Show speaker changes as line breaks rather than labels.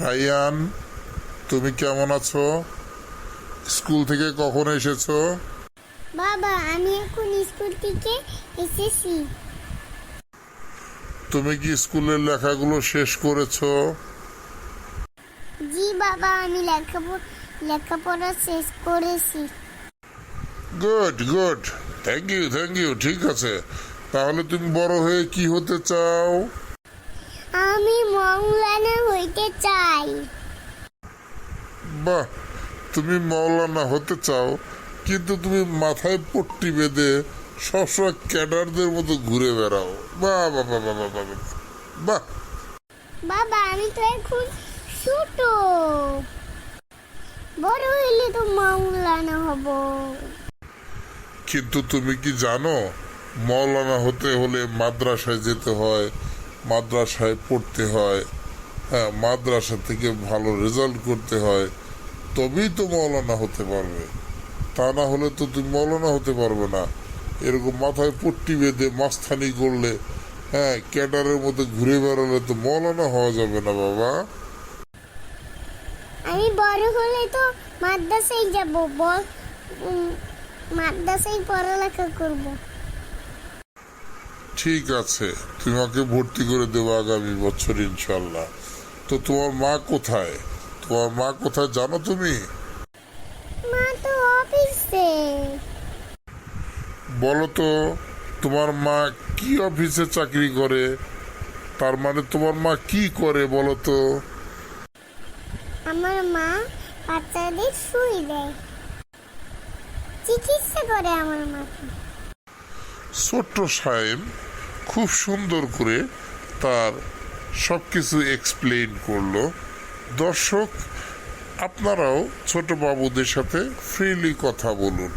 Ryan, তুমি কেমন আছো? স্কুল থেকে কখন এসেছো?
বাবা, আমি এখন স্কুল থেকে এসেছি।
তুমি কি স্কুলের লেখাগুলো শেষ করেছো?
জি বাবা, আমি লেখাপড়া শেষ করেছি।
গুড গুড, থ্যাংক ইউ, ঠিক আছে। তাহলে তুমি বড় হয়ে কি হতে চাও?
আমি মৌলানা হইতে চাই।
বাহ, তুমি মৌলানা হতে চাও, কিন্তু তুমি মাথায় পট্টি বেঁধে সবসময় ক্যাডারদের মতো ঘুরে বেড়াও। বাহ বাহ বাহ বাহ বাহ বাহ বাহ।
বাবা, আমি তো এখন ছোট, বড় হইলে তো মৌলানা হব।
কিন্তু তুমি কি জানো, মৌলানা হতে হলে মাদ্রাসায় যেতে হয়, মাদ্রাসায় পড়তে হয়, হ্যাঁ, মাদ্রাসা থেকে ভালো রেজাল্ট করতে হয়, তবেই তো মৌলানা হতে পারবে। তা না হলে তো তুমি মৌলানা হতে পারবে না। এরকম মাথায় পট্টি বেঁধে মাস্তানি করলে, হ্যাঁ, ক্যাডারের মতো ঘুরে বেড়ালে তো মৌলানা হওয়া যাবে না বাবা।
আমি বড় হলে তো মাদ্রাসায় যাব, মাদ্রাসায় পড়ালেখা করব।
ঠিক আছে, তোমাকে ভর্তি করে দেবো আগামী বছর ইনশাল্লাহ। তো তোমার মা কোথায়? তোমার মা কোথায় জানো তুমি?
মা তো অফিসে।
বলো তো, তোমার মা কি অফিসে চাকরি করে? তার মানে তোমার মা কি করে বলো তো?
আমার মা বাচ্চাদের সুই দেয়, চিকিৎসা করে আমার মাকে।
ছোট্ট সাহেব খুব সুন্দর করে তার সবকিছু এক্সপ্লেইন করলো। দর্শক, আপনারাও ছোট বাবুদের সাথে ফ্রিলি কথা বলুন।